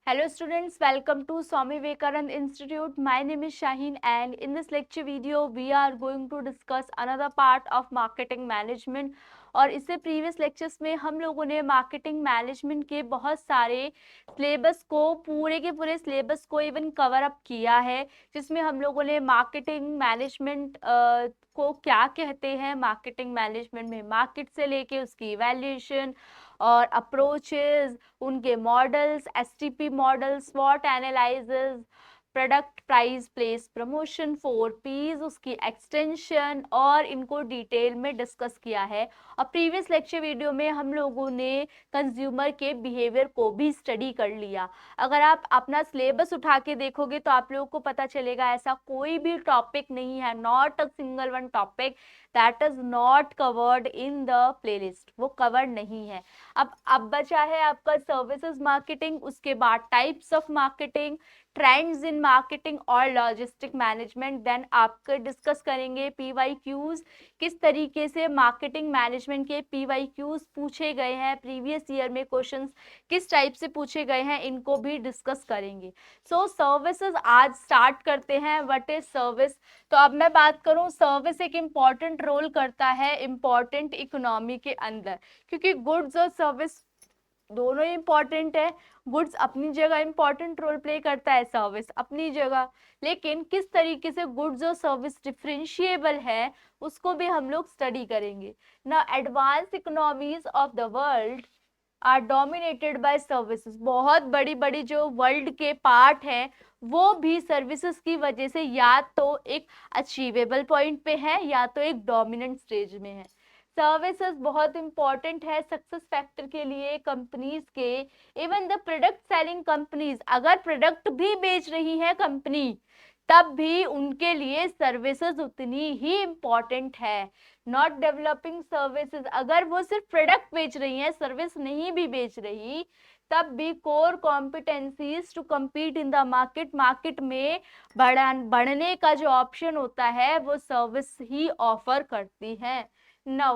Hello students, welcome to Swami Vivekanand Institute. My name is Shaheen and in this lecture video we are going to discuss another part of marketing management. और इससे previous lectures में हम लोगों ने marketing management के बहुत सारे syllabus को पूरे के पूरे सिलेबस को इवन कवर अप किया है, जिसमें हम लोगों ने मार्केटिंग मैनेजमेंट को क्या कहते हैं, मार्केटिंग मैनेजमेंट में मार्केट से लेके उसकी इवैल्यूएशन और अप्रोचेस, उनके मॉडल्स, एसटीपी मॉडल, स्वॉट analysis, product price place promotion, 4 P's, उसकी एक्सटेंशन और इनको डिटेल में डिस्कस किया है। और प्रीवियस लेक्चर वीडियो में हम लोगों ने कंज्यूमर के बिहेवियर को भी स्टडी कर लिया। अगर आप अपना सिलेबस उठा के देखोगे तो आप लोगों को पता चलेगा ऐसा कोई भी टॉपिक नहीं है, not a single one topic that is not covered in the playlist, वो कवर्ड नहीं है। अब बचा है आपका सर्विसेज मार्केटिंग, उसके बाद types of marketing, trends in marketing और लॉजिस्टिक मैनेजमेंट। देन आपके डिस्कस करेंगे पीवाईक्यूज, किस तरीके से मार्केटिंग मैनेजमेंट के पीवाईक्यूज पूछे गए हैं, प्रीवियस ईयर में क्वेश्चंस किस टाइप से पूछे गए हैं, इनको भी डिस्कस करेंगे। सो सर्विसेज आज स्टार्ट करते हैं। What is service? तो अब मैं बात करूं, सर्विस एक इम्पॉर्टेंट रोल करता है इम्पॉर्टेंट इकोनॉमी के अंदर, क्योंकि गुड्स और सर्विस दोनों ही इंपॉर्टेंट है। गुड्स अपनी जगह इंपॉर्टेंट रोल प्ले करता है, सर्विस अपनी जगह, लेकिन किस तरीके से गुड्स और सर्विस डिफरेंशिएबल है उसको भी हम लोग स्टडी करेंगे ना। Advance economies of the world are dominated by services. बहुत बड़ी बड़ी जो वर्ल्ड के पार्ट हैं वो भी सर्विसेज की वजह से या तो एक अचीवेबल पॉइंट पे है या तो एक डोमिनेंट स्टेज में है। सर्विसेज बहुत इंपॉर्टेंट है सक्सेस फैक्टर के लिए कंपनीज के। Even the product selling companies, अगर प्रोडक्ट भी बेच रही है कंपनी, तब भी उनके लिए सर्विसेज उतनी ही इंपॉर्टेंट है। नॉट डेवलपिंग सर्विसेज, अगर वो सिर्फ प्रोडक्ट बेच रही हैं, सर्विस नहीं भी बेच रही, तब भी core competencies to compete in the market, market में बढ़ने का जो ऑप्शन होता है वो सर्विस ही ऑफर करती है। Now,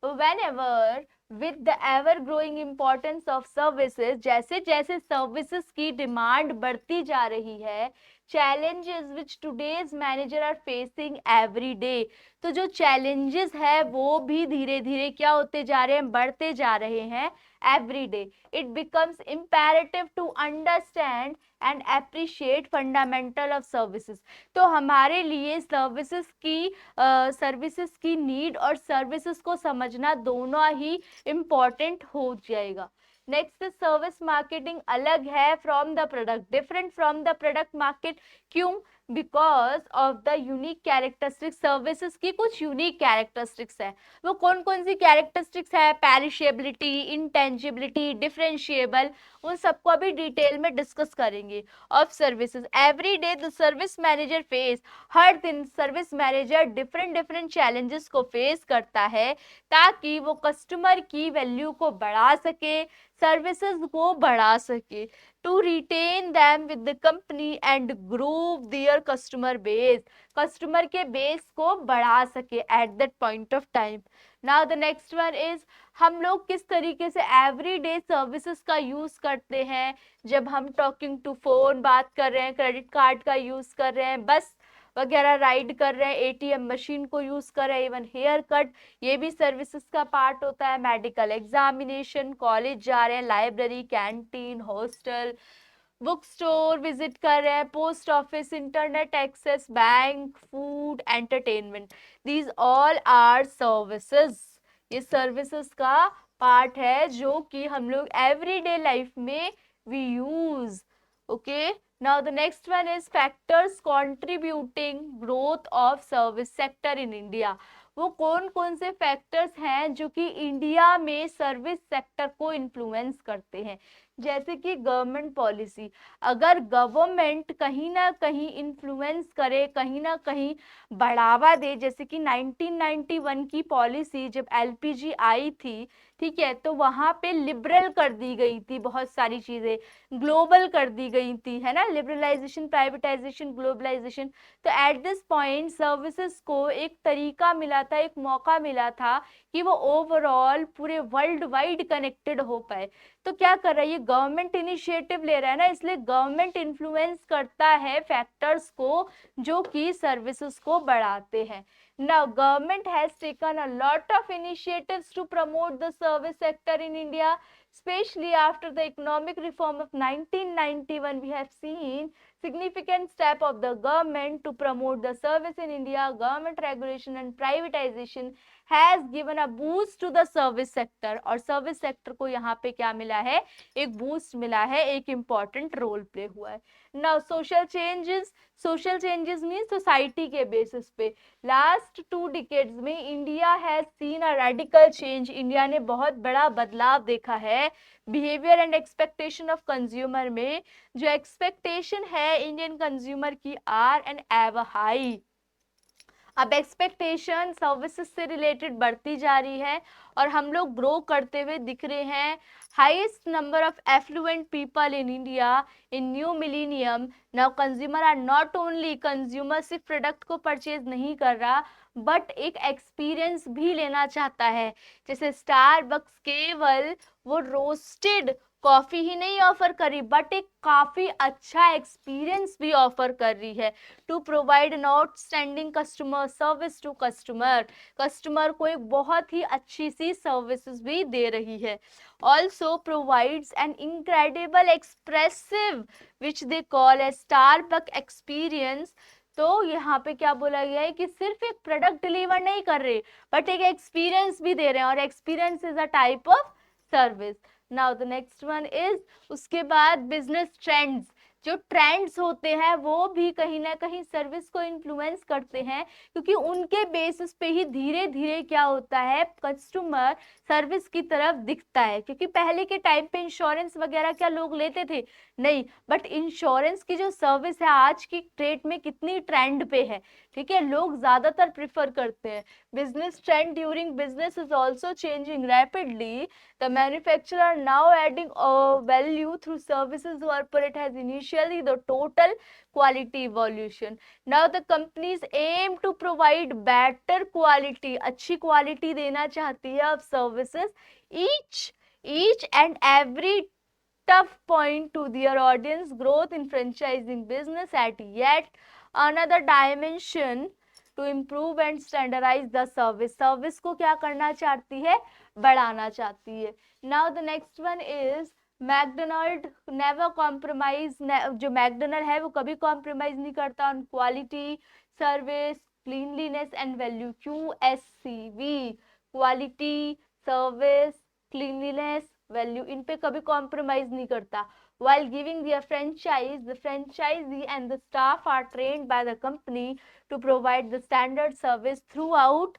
whenever with the ever growing importance of services, जैसे जैसे सर्विसेज की डिमांड बढ़ती जा रही है, challenges which today's manager are facing every day, तो जो challenges है वो भी धीरे धीरे क्या होते जा रहे हैं, बढ़ते जा रहे हैं every day. It becomes imperative to understand and appreciate fundamental of services. तो हमारे लिए सर्विसेज की नीड और सर्विसेज को समझना दोनों ही इम्पॉर्टेंट हो जाएगा। नेक्स्ट, सर्विस मार्केटिंग अलग है from the product, different from the product market. क्यों? Because of the unique characteristics. Services की कुछ यूनिक कैरेक्टरिस्टिक्स है। वो कौन कौन सी कैरेक्टरिस्टिक्स है? पेरिशेबिलिटी, इंटेंजिबिलिटी, डिफरेंशिएबल, उन सबको अभी डिटेल में डिस्कस करेंगे। Of services, every day the service manager face, हर दिन service manager different different challenges को फेस करता है ताकि वो कस्टमर की वैल्यू को बढ़ा सके, सर्विसेज को बढ़ा सके, to retain them with the company and grow their customer base, customer के बेस को बढ़ा सके at that point of time. Now the next one is, हम लोग किस तरीके से एवरीडे सर्विसेज का यूज करते हैं। जब हम टॉकिंग टू फोन बात कर रहे हैं, क्रेडिट कार्ड का यूज कर रहे हैं, बस वगैरह राइड कर रहे हैं, एटीएम मशीन को यूज कर रहे हैं, इवन हेयर कट, ये भी सर्विसेज का पार्ट होता है। मेडिकल एग्जामिनेशन, कॉलेज जा रहे हैं, library, canteen, hostel, book store visit कर रहे हैं, post office, internet access, bank, food, entertainment, these all are services. ये सर्विसेज का पार्ट है जो कि हम लोग एवरीडे लाइफ में we use. Okay, now the next one is factors contributing growth of service sector in India. वो कौन कौन से फैक्टर्स हैं जो कि इंडिया में सर्विस सेक्टर को इन्फ्लुएंस करते हैं। जैसे कि गवर्नमेंट पॉलिसी, अगर गवर्नमेंट कहीं ना कहीं इन्फ्लुएंस करे, कहीं ना कहीं बढ़ावा दे, जैसे कि 1991 की पॉलिसी जब एलपीजी आई थी, ठीक है, तो वहां पे लिबरल कर दी गई थी, बहुत सारी चीजें ग्लोबल कर दी गई थी, है ना, लिबरलाइजेशन, प्राइवेटाइजेशन, ग्लोबलाइजेशन। तो एट दिस पॉइंट सर्विसेज को एक तरीका मिला था, एक मौका मिला था कि वो ओवरऑल पूरे वर्ल्ड वाइड कनेक्टेड हो पाए। तो क्या कर रहा है, ये गवर्नमेंट इनिशिएटिव ले रहा है ना, इसलिए गवर्नमेंट इन्फ्लुएंस करता है फैक्टर्स को जो कि सर्विसेज को बढ़ाते हैं. Now, government has taken a lot of initiatives to promote the service sector in India, especially after the economic reform of 1991. We have seen significant step of the government to promote the service in India. Government regulation and privatization has given a boost to the service sector. और service sector को यहाँ पे क्या मिला है, एक boost मिला है, एक important role play हुआ है. Now, social changes means society के basis पे लास्ट 2 डिकेड्स में India has seen a radical change. India ने बहुत बड़ा बदलाव देखा है behaviour and expectation of consumer में. जो एक्सपेक्टेशन है इंडियन कंज्यूमर की आर एंड एवर हाई. अब एक्सपेक्टेशन सर्विसेज से रिलेटेड बढ़ती जा रही है और हम लोग ग्रो करते हुए दिख रहे हैं. Highest number of affluent people in India in new millennium. Now consumer are not only, consumer सिर्फ प्रोडक्ट को परचेज नहीं कर रहा बट एक एक्सपीरियंस भी लेना चाहता है. जैसे स्टारबक्स केवल वो रोस्टेड कॉफी ही नहीं ऑफर कर रही बट एक काफी अच्छा एक्सपीरियंस भी ऑफर कर रही है to provide an outstanding customer service to customer. Customer को एक बहुत ही अच्छी सी सर्विसेज भी दे रही है. Also provides an incredible expressive which they call A Starbuck experience. तो यहाँ पे क्या बोला गया है कि सिर्फ एक प्रोडक्ट डिलीवर नहीं कर रहे बट एक एक्सपीरियंस भी दे रहे हैं और experience is a type of service. Now the next one is, उसके बाद बिजनेस ट्रेंड्स. जो ट्रेंड्स होते हैं वो भी कहीं ना कहीं सर्विस को इन्फ्लुएंस करते हैं क्योंकि उनके बेसिस पे ही धीरे धीरे क्या होता है, कस्टमर सर्विस की तरफ दिखता है. क्योंकि पहले के टाइम पे इंश्योरेंस वगैरह क्या लोग लेते थे नहीं, बट इंश्योरेंस की जो सर्विस है आज की डेट में कितनी ट्रेंड पे है. ठीक है, लोग ज्यादातर प्रिफर करते हैं. Business trend during business is also changing rapidly. The manufacturer now adding value through services और it has initially the total quality evolution. Now the companies aim to provide better quality, अच्छी quality देना चाहती है अब services each and every tough point to their audience. Growth in franchising business at yet another dimension to improve and standardize the service. Service को क्या करना चाहती है, बढ़ाना चाहती है. Now the next one is McDonald never compromise. जो McDonald है वो कभी कॉम्प्रोमाइज नहीं करता on quality, service, cleanliness and value. QSCV, quality, service, cleanliness, value, इन पे कभी कॉम्प्रोमाइज नहीं करता. While giving their franchise, the franchisee and the staff are trained by the company to provide the standard service throughout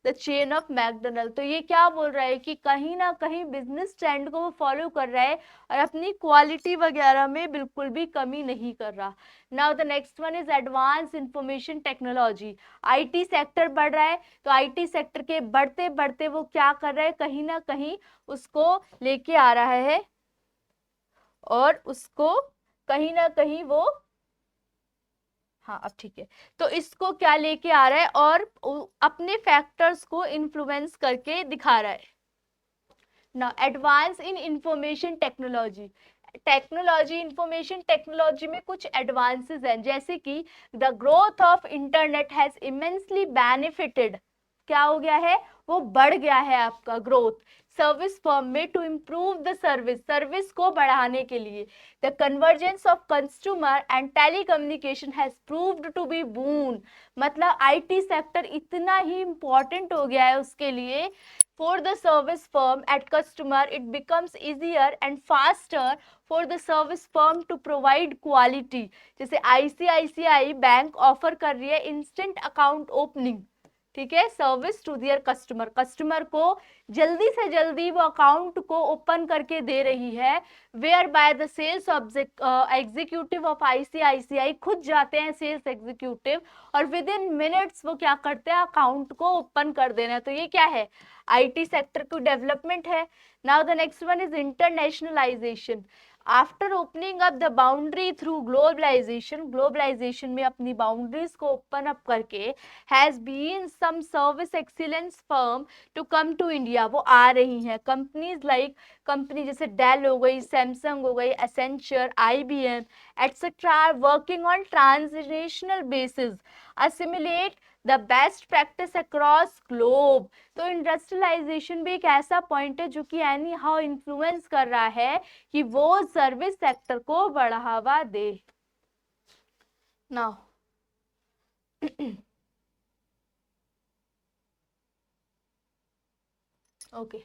the chain of McDonald. तो ये क्या बोल रहा है कि कहीं ना कहीं बिजनेस ट्रेंड को वो फॉलो कर रहा है और अपनी क्वालिटी वगैरह में बिल्कुल भी कमी नहीं कर रहा. Now the next one is advance information technology. IT sector बढ़ रहा है तो आईटी सेक्टर के बढ़ते बढ़ते वो क्या कर रहा है, कहीं ना कहीं उसको लेके आ रहा है और उसको कहीं ना कहीं वो, हाँ अब ठीक है, तो इसको क्या लेके आ रहा है और अपने फैक्टर्स को इन्फ्लुएंस करके दिखा रहा है. ना advance in information technology. Information technology में कुछ एडवांसेस हैं जैसे कि the growth of internet has immensely benefited. क्या हो गया है, वो बढ़ गया है आपका ग्रोथ सर्विस फर्म में टू इम्प्रूव द सर्विस को बढ़ाने के लिए. The convergence of consumer and telecommunication has proved to be boon. मतलब आईटी सेक्टर इतना ही इंपॉर्टेंट हो गया है उसके लिए. For the service firm at customer it becomes easier and faster for the service firm to provide quality. जैसे ICICI bank offer कर रही है इंस्टेंट अकाउंट ओपनिंग. ठीक है, सर्विस टू दियर कस्टमर को जल्दी से जल्दी वो अकाउंट को ओपन करके दे रही है. Where by the sales executive of ICICI खुद जाते हैं सेल्स एग्जीक्यूटिव और विद इन मिनट्स वो क्या करते हैं, अकाउंट को ओपन कर देना. तो ये क्या है, आईटी सेक्टर की डेवलपमेंट है. Now the next one is internationalization. After opening up the boundary through globalization, globalization में अपनी बाउंड्रीज को ओपन अप करके has been some service excellence firm to come to India, वो आ रही हैं कंपनीज लाइक, कंपनी जैसे डेल हो गई, सैमसंग हो गई, Accenture, IBM etcetera are working on transnational basis assimilate the best practice across globe. तो इंडस्ट्रियलाइजेशन भी एक ऐसा पॉइंट है जो कि एनी हाउ इन्फ्लुएंस कर रहा है कि वो सर्विस सेक्टर को बढ़ावा दे। Now okay,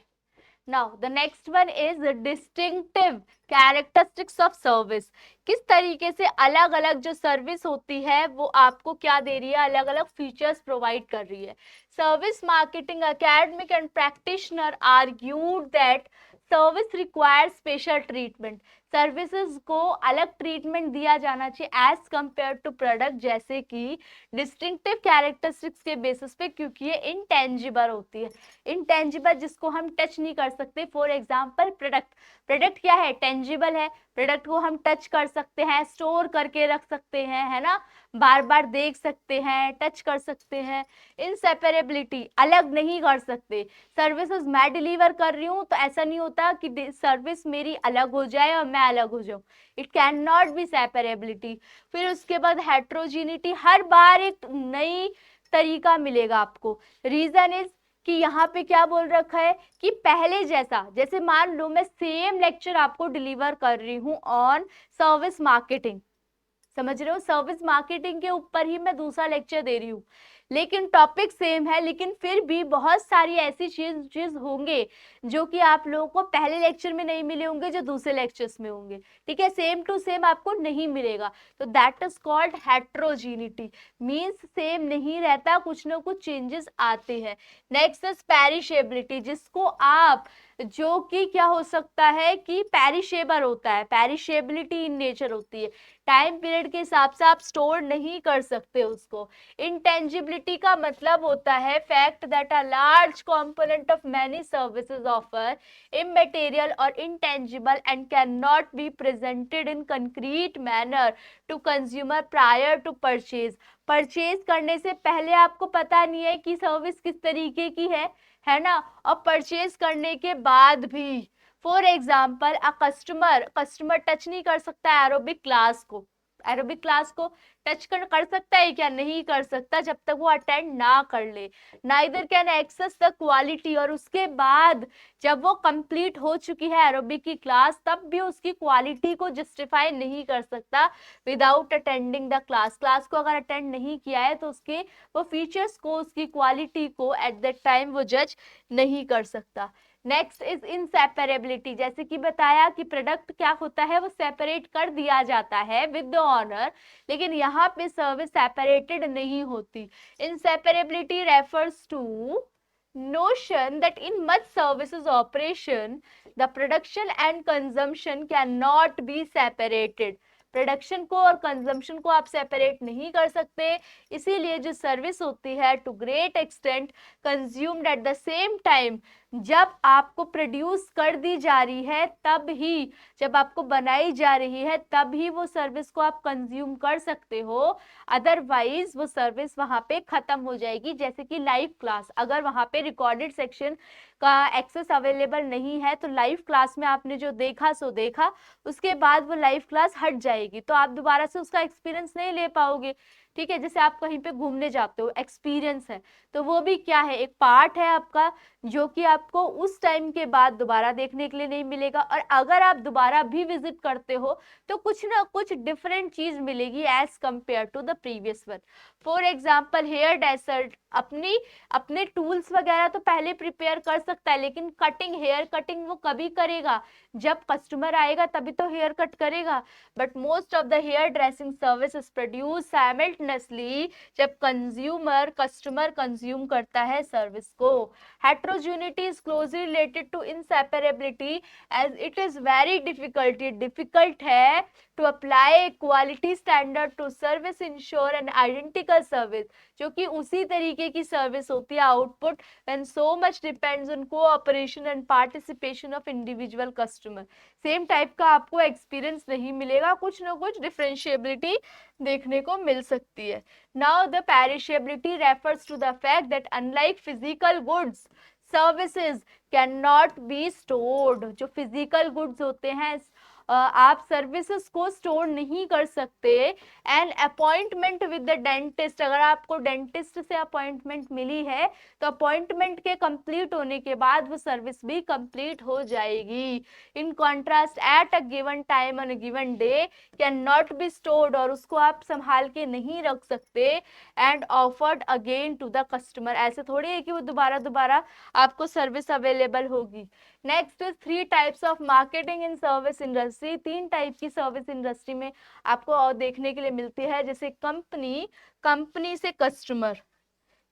now the next one is the distinctive characteristics of service। किस तरीके से अलग अलग जो सर्विस होती है वो आपको क्या दे रही है, अलग अलग फीचर्स प्रोवाइड कर रही है। Service marketing academic and practitioner argued that service require special treatment, services को अलग ट्रीटमेंट दिया जाना चाहिए एज कंपेयर टू प्रोडक्ट, जैसे कि डिस्टिंक्टिव कैरेक्टरिस्टिक्स के बेसिस पे, क्योंकि ये इंटेंजिबल होती है, इंटेंजिबल जिसको हम टच नहीं कर सकते। फॉर एग्जांपल प्रोडक्ट, प्रोडक्ट क्या है, टेंजिबल है, प्रोडक्ट को हम टच कर सकते हैं, स्टोर करके रख सकते हैं, है ना, बार बार देख सकते हैं, टच कर सकते हैं। इनसेपरेबिलिटी, अलग नहीं कर सकते। सर्विसेज मैं डिलीवर कर रही हूँ तो ऐसा नहीं होता कि सर्विस मेरी अलग हो जाए और मैं अलग हो जाऊं, इट कैन नॉट बी सेपरेबिलिटी। फिर उसके बाद हेट्रोजीनिटी, हर बार एक नई तरीका मिलेगा आपको। रीजन इज कि यहाँ पे क्या बोल रखा है कि पहले जैसा, जैसे मान लो मैं सेम लेक्चर आपको डिलीवर कर रही हूँ ऑन सर्विस मार्केटिंग, समझ रहे हो, सर्विस मार्केटिंग के ऊपर ही मैं दूसरा लेक्चर दे रही हूँ, लेकिन टॉपिक सेम है, लेकिन फिर भी बहुत सारी ऐसी चीज होंगे जो कि आप लोगों को पहले लेक्चर में नहीं मिले होंगे, जो दूसरे लेक्चर्स में होंगे, ठीक है, सेम टू सेम आपको नहीं मिलेगा। तो that is called heterogeneity, means same नहीं रहता, कुछ ना कुछ चेंजेस आते हैं। नेक्स्ट इज पेरिशेबिलिटी, जिसको आप, जो कि क्या हो सकता है कि पेरिशेबल होता है, पेरिशेबिलिटी इन नेचर होती है, टाइम पीरियड के हिसाब से आप स्टोर नहीं कर सकते उसको। इंटेंजिबिलिटी का मतलब होता है fact that a large component of many services offer immaterial और intangible and can not be presented in concrete manner to consumer prior to purchase. Purchase करने से पहले आपको पता नहीं है कि सर्विस किस तरीके की है ना, और परचेज करने के बाद भी, for example a customer touch नहीं कर सकता एरोबिक क्लास को, एरोबिक क्लास को टच कर सकता है क्या, नहीं कर सकता जब तक वो अटेंड ना कर ले। Neither can access the quality, और उसके बाद जब वो कंप्लीट हो चुकी है एरोबिक की क्लास तब भी उसकी क्वालिटी को जस्टिफाई नहीं कर सकता without attending the class. Class को अगर अटेंड नहीं किया है तो उसके वो फीचर्स को, उसकी क्वालिटी को एट दैट टाइम वो जज नहीं कर सकता। नेक्स्ट इज इनसेपरेबिलिटी, जैसे कि बताया कि प्रोडक्ट क्या होता है, वो सेपरेट कर दिया जाता है विद द ऑनर, लेकिन यहाँ पे सर्विस सेपरेटेड नहीं होती। Inseparability refers to notion that in much services operation the production and consumption cannot be separated। Production को और कंजम्पशन को आप सेपरेट नहीं कर सकते, इसीलिए जो सर्विस होती है to great extent consumed at the same time, जब आपको प्रोड्यूस कर दी जा रही है तब ही, जब आपको बनाई जा रही है तब ही वो सर्विस को आप कंज्यूम कर सकते हो, अदरवाइज वो सर्विस वहां पे खत्म हो जाएगी। जैसे कि लाइव क्लास, अगर वहां पे रिकॉर्डेड सेक्शन का एक्सेस अवेलेबल नहीं है तो लाइव क्लास में आपने जो देखा सो देखा, उसके बाद वो लाइव क्लास हट जाएगी तो आप दोबारा से उसका एक्सपीरियंस नहीं ले पाओगे। ठीक है, जैसे आप कहीं पे घूमने जाते हो, एक्सपीरियंस है, तो वो भी क्या है, एक पार्ट है आपका जो कि आपको उस टाइम के बाद दोबारा देखने के लिए नहीं मिलेगा, और अगर आप दोबारा भी विजिट करते हो तो कुछ ना कुछ डिफरेंट चीज मिलेगी as compare to the previous one. For example hairdresser अपने टूल्स वगैरह तो पहले प्रिपेयर कर सकता है, लेकिन कटिंग, हेयर कटिंग वो कभी करेगा जब कस्टमर आएगा तभी तो हेयर कट करेगा। But most of the hair dressing service is produce simultaneously जब कस्टमर कंज्यूम करता है सर्विस को। Heterogeneity is closely related to inseparability as it is very difficult है to apply quality standard to service ensure an identical service, जो कि उसी तरीके तरीके की सर्विस होती है output when so much depends on cooperation and participation of individual customer. Same type का आपको एक्सपीरियंस नहीं मिलेगा, कुछ ना कुछ डिफरेंशिएबिलिटी देखने को मिल सकती है। Now the perishability refers to the fact that unlike physical goods services can not be stored. जो फिजिकल गुड्स होते हैं आप सर्विसेज को स्टोर नहीं कर सकते। And appointment with the dentist, अगर आपको डेंटिस्ट से अपॉइंटमेंट मिली है तो अपॉइंटमेंट के कंप्लीट होने के बाद वो सर्विस भी कंप्लीट हो जाएगी। In contrast at a given time on a given day can not be stored, और उसको आप संभाल के नहीं रख सकते। And offered again to the customer, ऐसे थोड़ी है कि वो दोबारा दोबारा आपको सर्विस अवेलेबल होगी। Next is 3 types of marketing in service industry. 3 type की सर्विस इंडस्ट्री में आपको और देखने के लिए मिलती है, जैसे कंपनी से कस्टमर।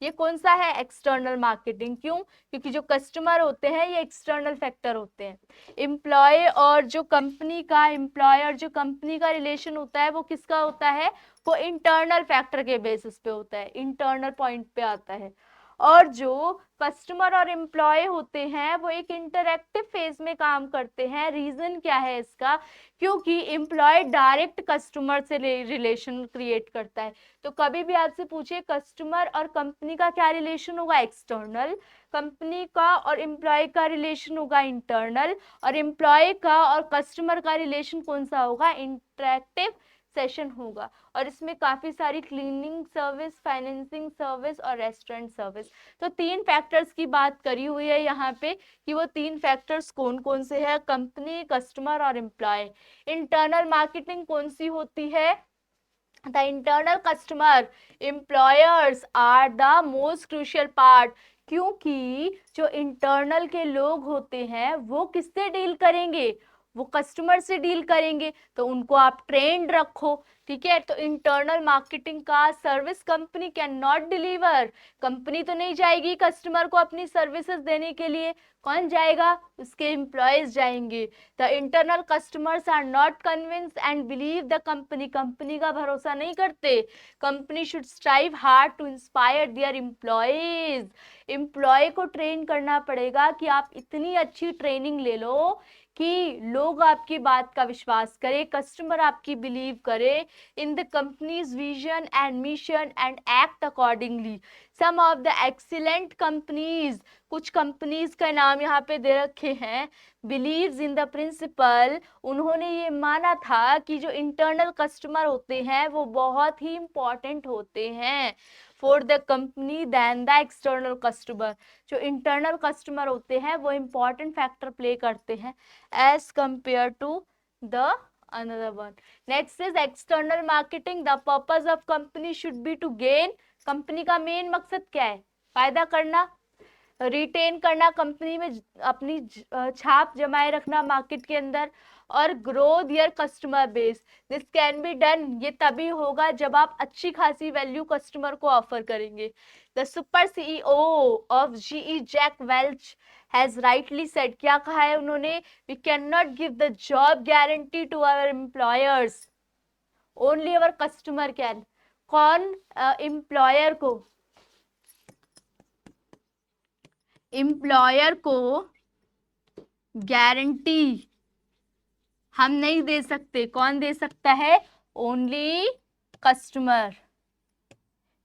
ये कौन सा है? External marketing. क्यों? क्योंकि जो कस्टमर होते हैं ये एक्सटर्नल फैक्टर होते हैं। एम्प्लॉय और जो कंपनी का रिलेशन होता है वो किसका होता है? वो इंटरनल फैक्टर के बेसिस पे होता है, इंटरनल पॉइंट पे आता है। और जो कस्टमर और एम्प्लॉय होते हैं वो एक इंटरैक्टिव फेज में काम करते हैं। रीजन क्या है इसका? क्योंकि एम्प्लॉय डायरेक्ट कस्टमर से रिलेशन क्रिएट करता है। तो कभी भी आपसे पूछे कस्टमर और कंपनी का क्या रिलेशन होगा? एक्सटर्नल। कंपनी का और एम्प्लॉय का रिलेशन होगा इंटरनल, और एम्प्लॉय का और कस्टमर का रिलेशन कौन सा होगा? इंटरैक्टिव सेशन होगा। और इसमें काफी सारी क्लीनिंग सर्विस, फाइनेंसिंग सर्विस और रेस्टोरेंट सर्विस। तो 3 फैक्टर्स की बात करी हुई है यहाँ पे कि वो 3 फैक्टर्स कौन कौन से हैं? कंपनी, कस्टमर और एम्प्लॉय। इंटरनल मार्केटिंग कौन सी होती है? The internal customer employers are the most crucial part, क्योंकि जो इंटरनल के लोग होते हैं वो किससे डील करेंगे? वो कस्टमर से डील करेंगे, तो उनको आप ट्रेंड रखो। ठीक है, तो इंटरनल मार्केटिंग का service company can not deliver. Company तो नहीं जाएगी कस्टमर को अपनी सर्विसेज देने के लिए, कौन जाएगा? उसके एम्प्लॉयज जाएंगे। The internal customers are not convinced and believe the company, company का भरोसा नहीं करते। Company should strive hard to inspire their employees. Employee को ट्रेन करना पड़ेगा कि आप इतनी अच्छी ट्रेनिंग ले लो कि लोग आपकी बात का विश्वास करें, कस्टमर आपकी बिलीव करे in the companies vision and mission and act accordingly. Some of the excellent companies, कुछ कंपनीज का नाम यहाँ पे दे रखे हैं, बिलीव्स इन द प्रिंसिपल, उन्होंने ये माना था कि जो इंटरनल कस्टमर होते हैं वो बहुत ही इंपॉर्टेंट होते हैं for the company than the external customer. जो इंटरनल कस्टमर होते हैं वो इंपॉर्टेंट फैक्टर प्ले करते हैं as compare to the another one. Next is external marketing. The purpose of company should be to gain. Company का main मकसद क्या है? फायदा करना, रिटेन करना, कंपनी में अपनी छाप जमाए रखना मार्केट के अंदर, और grow their customer base. This can be done, ये तभी होगा जब आप अच्छी खासी वैल्यू कस्टमर को ऑफर करेंगे। The super CEO of GE Jack Welch has rightly said, क्या कहा है उन्होंने? We can not give the job guarantee to our employers, only our customer can. कौन? एम्प्लॉयर को गारंटी हम नहीं दे सकते। कौन दे सकता है? Only customer.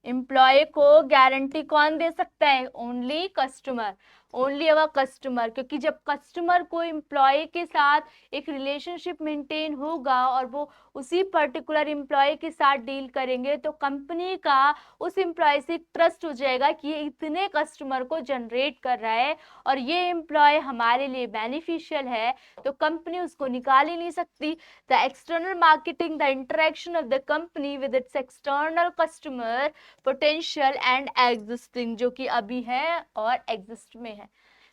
एम्प्लॉय को गारंटी कौन दे सकता है? Only customer, only our customer. क्योंकि जब कस्टमर को एम्प्लॉय के साथ एक रिलेशनशिप मेंटेन होगा और वो उसी पर्टिकुलर एम्प्लॉय के साथ डील करेंगे तो कंपनी का उस एम्प्लॉय से ट्रस्ट हो जाएगा कि ये इतने कस्टमर को जनरेट कर रहा है और ये एम्प्लॉय हमारे लिए बेनिफिशियल है, तो कंपनी उसको निकाल ही नहीं सकती। The external marketing, the interaction of the company with its external customer potential and existing, जो कि अभी है और एग्जिस्ट में है।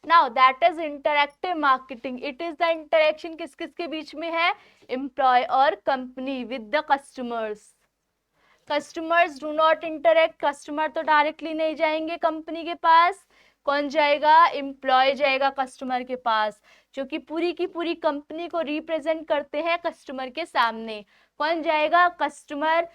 Now that is interactive marketing. It is the interaction किस किस के बीच में है? एम्प्लॉय और company with the customers. Customers do not interact, customer तो डायरेक्टली नहीं जाएंगे कंपनी के पास, कौन जाएगा? एम्प्लॉय जाएगा कस्टमर के पास, जो कि पूरी की पूरी कंपनी को रिप्रेजेंट करते हैं कस्टमर के सामने। कौन जाएगा? कस्टमर।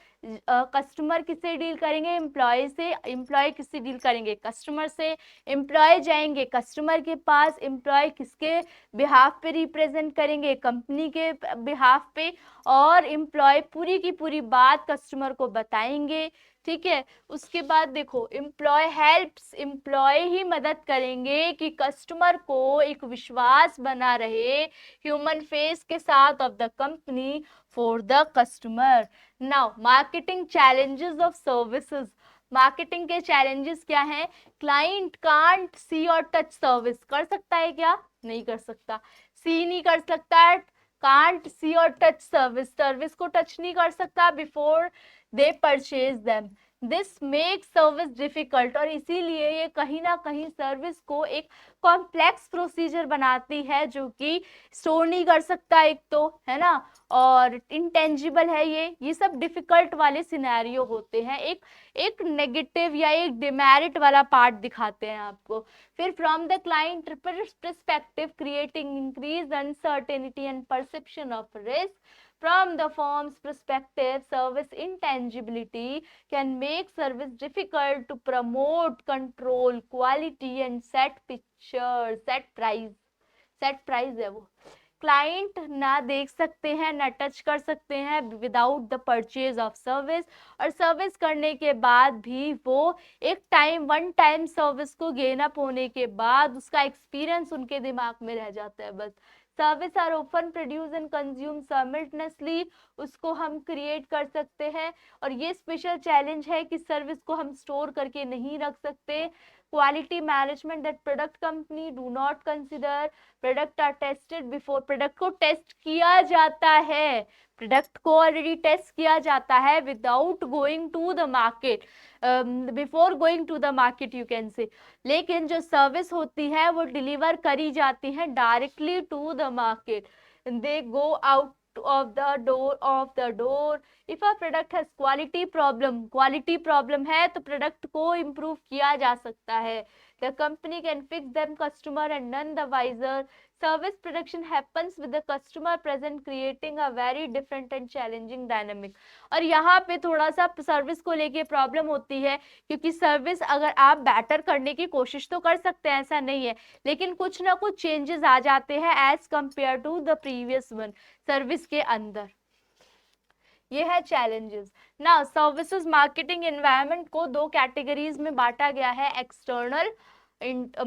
कस्टमर किससे डील करेंगे? एम्प्लॉय से। एम्प्लॉय किससे डील करेंगे? कस्टमर से। एम्प्लॉय जाएंगे कस्टमर के पास। एम्प्लॉय किसके बिहाफ पे रिप्रेजेंट करेंगे? कंपनी के बिहाफ पे। और एम्प्लॉय पूरी की पूरी बात कस्टमर को बताएंगे। ठीक है, उसके बाद देखो, एम्प्लॉय हेल्प्स, एम्प्लॉय ही मदद करेंगे कि कस्टमर को एक विश्वास बना रहे ह्यूमन फेस के साथ of the company for the customer. Now marketing challenges of services. Marketing के चैलेंजेस क्या हैं? क्लाइंट कांट सी और टच सर्विस। कर सकता है क्या? नहीं कर सकता। सी नहीं कर सकता, कांट सी और टच सर्विस, सर्विस को टच नहीं कर सकता before they purchase them. This make service difficult, और इसीलिए ये कहीं ना कहीं सर्विस को एक कॉम्प्लेक्स प्रोसीजर बनाती है, जो कि स्टोर नहीं कर सकता एक तो, है ना, और इंटेंजिबल है। ये सब डिफिकल्ट वाले सिनेरियो होते हैं, एक नेगेटिव या एक डिमेरिट वाला पार्ट दिखाते हैं आपको। फिर from the client perspective, creating increased uncertainty and perception of risk. From the firm's perspective, service intangibility can make service difficult to promote, control quality and set pictures, set price है वो। Client ना देख सकते हैं, ना touch कर सकते हैं without the purchase of service, और सर्विस करने के बाद भी वो एक टाइम, वन टाइम सर्विस को गेन अप होने के बाद उसका एक्सपीरियंस उनके दिमाग में रह जाता है बस। Service are open produce and consume simultaneously, उसको हम क्रिएट कर सकते हैं, और ये स्पेशल चैलेंज है कि सर्विस को हम स्टोर करके नहीं रख सकते। Quality management, that product company do not consider product are tested before. Product को टेस्ट किया जाता है, प्रोडक्ट को ऑलरेडी टेस्ट किया जाता है without going to the market, before going to the market you can say. लेकिन जो सर्विस होती है वो डिलीवर करी जाती है directly to the market, they go out of the door. If a product has quality problem है तो प्रोडक्ट को इम्प्रूव किया जा सकता है। The company can fix them customer and none the wiser. Service production happens with the customer present, creating a very different and challenging dynamic. और यहाँ पे थोड़ा सा सर्विस को लेके प्रॉब्लम होती है, क्योंकि सर्विस अगर आप बेटर करने की कोशिश तो कर सकते हैं, ऐसा नहीं है, लेकिन कुछ ना कुछ चेंजेस आ जाते हैं as compare to the previous one service के अंदर। ये है चैलेंजेस ना। सर्विसेज मार्केटिंग एनवायरनमेंट को दो कैटेगरीज में बांटा गया है, एक्सटर्नल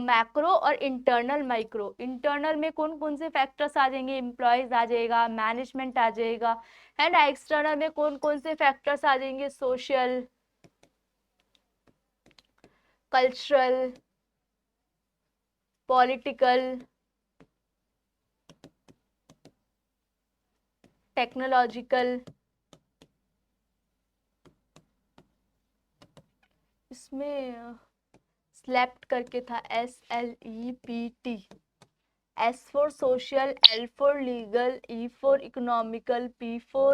मैक्रो और इंटरनल माइक्रो। इंटरनल में कौन कौन से फैक्टर्स आ जाएंगे? एम्प्लॉयज आ जाएगा, मैनेजमेंट आ जाएगा, है ना। एक्सटर्नल में कौन कौन से फैक्टर्स आ जाएंगे? Social, cultural, political, technological. इसमें स्लेप्ट करके था, SLEPT। S for social, L for legal, E for economical, P for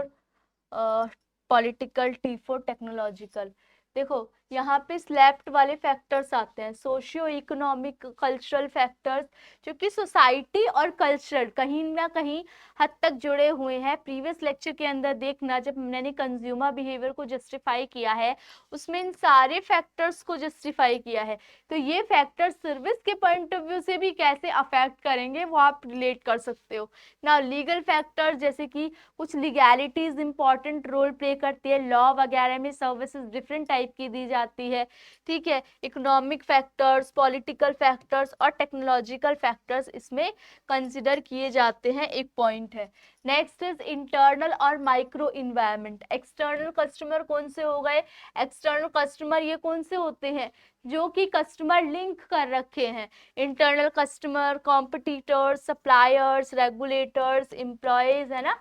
political, T for technological। देखो यहाँ पे स्लैप्ट वाले फैक्टर्स आते हैं, सोशियो इकोनॉमिक, कल्चरल फैक्टर्स, जो कि सोसाइटी और कल्चरल कहीं ना कहीं हद तक जुड़े हुए हैं। प्रीवियस लेक्चर के अंदर देखना, जब मैंने कंज्यूमर बिहेवियर को जस्टिफाई किया है, उसमें इन सारे फैक्टर्स को जस्टिफाई किया है। तो ये फैक्टर्स सर्विस के पॉइंट ऑफ व्यू से भी कैसे अफेक्ट करेंगे वो आप रिलेट कर सकते हो ना। लीगल फैक्टर्स, जैसे कि कुछ लीगैलिटीज इंपॉर्टेंट रोल प्ले करती है, लॉ वगैरह में सर्विसेज डिफरेंट टाइप की दी जाती है, ठीक है। इकोनॉमिक फैक्टर्स, पॉलिटिकल फैक्टर्स और टेक्नोलॉजिकल फैक्टर्स इसमें कंसिडर किए जाते हैं, एक पॉइंट है। नेक्स्ट इज इंटरनल और माइक्रो इन्वायरमेंट। एक्सटर्नल कस्टमर कौन से हो गए? एक्सटर्नल कस्टमर ये कौन से होते हैं? जो कि कस्टमर लिंक कर रखे हैं। Internal customer competitors, suppliers, regulators, employees, है ना,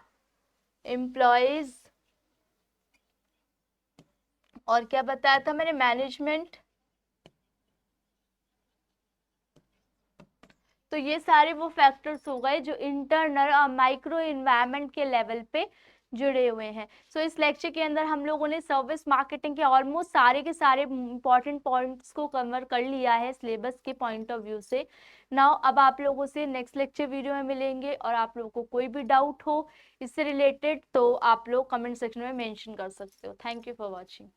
एम्प्लॉयज। और क्या बताया था मैंने? मैनेजमेंट। तो ये सारे वो फैक्टर्स हो गए जो इंटरनल और माइक्रो इन्वायरमेंट के लेवल पे जुड़े हुए हैं। सो इस लेक्चर के अंदर हम लोगों ने सर्विस मार्केटिंग के ऑलमोस्ट सारे के सारे इंपॉर्टेंट पॉइंट्स को कवर कर लिया है सिलेबस के पॉइंट ऑफ व्यू से। नाउ अब आप लोगों से नेक्स्ट लेक्चर वीडियो में मिलेंगे, और आप लोगों को कोई भी डाउट हो इससे रिलेटेड तो आप लोग कमेंट सेक्शन में मेंशन कर सकते हो। Thank you for watching.